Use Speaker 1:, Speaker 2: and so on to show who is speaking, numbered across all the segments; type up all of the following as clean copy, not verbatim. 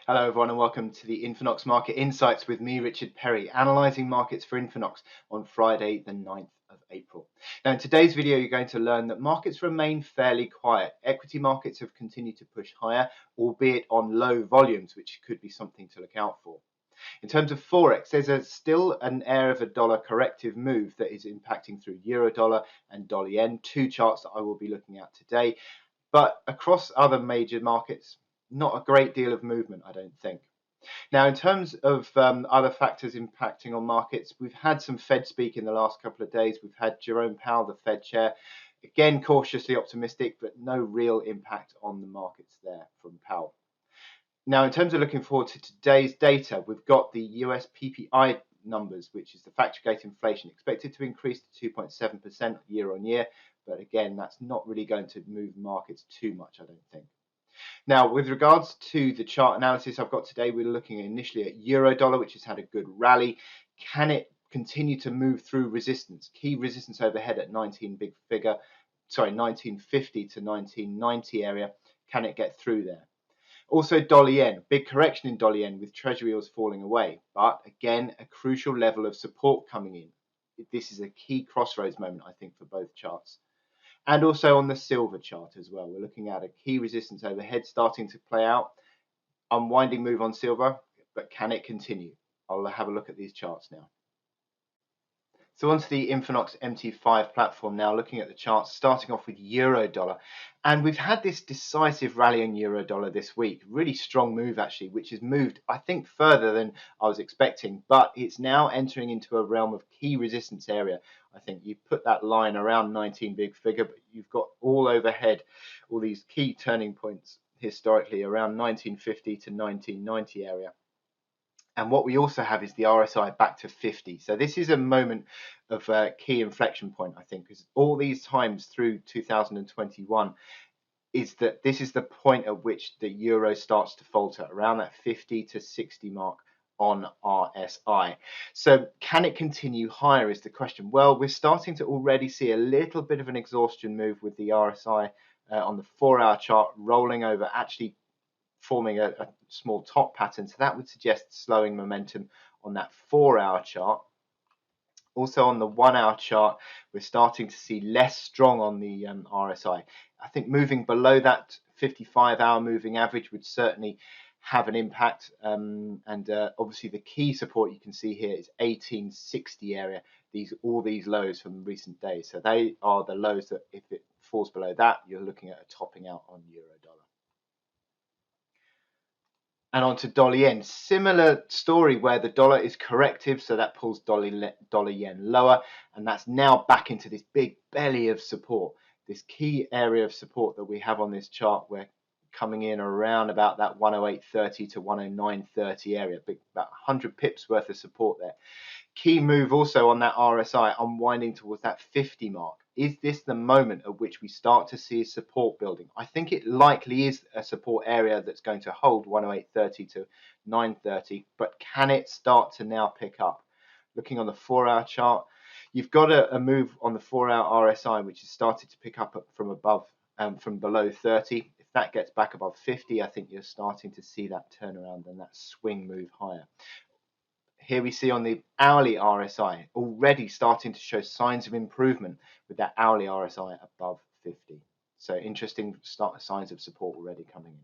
Speaker 1: Hello everyone and welcome to the INFINOX Market Insights with me, Richard Perry, analysing markets for INFINOX on Friday the 9th of April. Now in today's video you're going to learn that markets remain fairly quiet. Equity markets have continued to push higher, albeit on low volumes, which could be something to look out for. In terms of Forex, there's still an air of a dollar corrective move that is impacting through euro dollar and dollar yen, two charts that I will be looking at today. But across other major markets, not a great deal of movement, I don't think. Now, in terms of other factors impacting on markets, we've had some Fed speak in the last couple of days. We've had Jerome Powell, the Fed chair, again cautiously optimistic, but no real impact on the markets there from Powell. Now, in terms of looking forward to today's data, we've got the US PPI numbers, which is the factor-gate inflation, expected to increase to 2.7% year on year. But again, that's not really going to move markets too much, I don't think. Now, with regards to the chart analysis I've got today, we're looking initially at euro dollar, which has had a good rally. Can it continue to move through resistance? Key resistance overhead at 1950 to 1990 area. Can it get through there? Also, dollar yen, big correction in dollar yen with treasury yields falling away, but again, a crucial level of support coming in. This is a key crossroads moment, I think, for both charts. And also on the silver chart as well, we're looking at a key resistance overhead starting to play out. Unwinding move on silver, but can it continue? I'll have a look at these charts now. So onto the INFINOX MT5 platform now, looking at the charts, starting off with euro dollar. And we've had this decisive rally in euro dollar this week, really strong move actually, which has moved, I think, further than I was expecting, but it's now entering into a realm of key resistance area. I think you put that line around 19 big figure, but you've got all overhead, all these key turning points historically around 1950 to 1990 area. And what we also have is the RSI back to 50. So this is a moment of a key inflection point, I think, because all these times through 2021 is that this is the point at which the euro starts to falter, around that 50 to 60 mark on RSI. So can it continue higher is the question. Well, we're starting to already see a little bit of an exhaustion move with the RSI on the 4-hour chart rolling over, actually forming a small top pattern. So that would suggest slowing momentum on that 4-hour chart. Also on the 1-hour chart, we're starting to see less strong on the RSI. I think moving below that 55-hour moving average would certainly have an impact. Obviously the key support you can see here is 1860 area. All these lows from recent days. So they are the lows that if it falls below that, you're looking at a topping out on euro dollar. And on to dollar yen, similar story where the dollar is corrective, so that pulls dollar yen lower, and that's now back into this big belly of support. This key area of support that we have on this chart, we're coming in around about that 108.30 to 109.30 area, about 100 pips worth of support there. Key move also on that RSI, unwinding towards that 50 mark. Is this the moment at which we start to see support building? I think it likely is a support area that's going to hold 108.30 to 930, but can it start to now pick up? Looking on the 4-hour chart, you've got a move on the 4-hour RSI, which has started to pick up from below 30. If that gets back above 50, I think you're starting to see that turnaround and that swing move higher. Here we see on the hourly RSI already starting to show signs of improvement with that hourly RSI above 50. So interesting signs of support already coming in.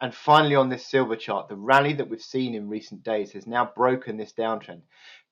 Speaker 1: And finally on this silver chart, the rally that we've seen in recent days has now broken this downtrend,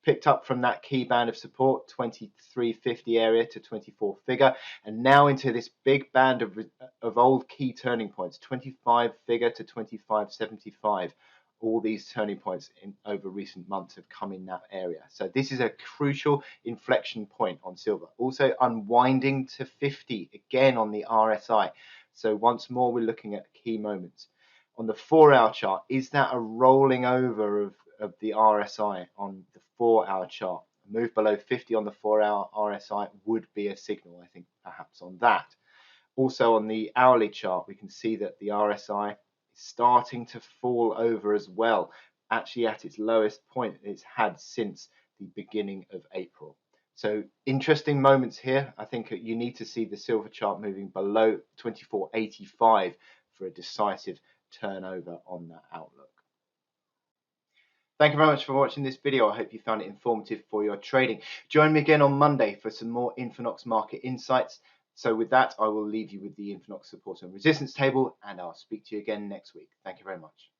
Speaker 1: picked up from that key band of support, 2350 area to 24 figure, and now into this big band of old key turning points, 25 figure to 2575. All these turning points over recent months have come in that area. So this is a crucial inflection point on silver. Also unwinding to 50 again on the RSI. So once more, we're looking at key moments. On the 4-hour chart, is that a rolling over of the RSI on the 4-hour chart? A move below 50 on the 4-hour RSI would be a signal, I think, perhaps on that. Also on the hourly chart, we can see that the RSI starting to fall over as well, actually at its lowest point it's had since the beginning of April. So interesting moments here. I think you need to see the silver chart moving below 24.85 for a decisive turn over on that outlook. Thank you very much for watching this video. I hope you found it informative for your trading. Join me again on Monday for some more INFINOX market insights. So with that, I will leave you with the INFINOX support and resistance table, and I'll speak to you again next week. Thank you very much.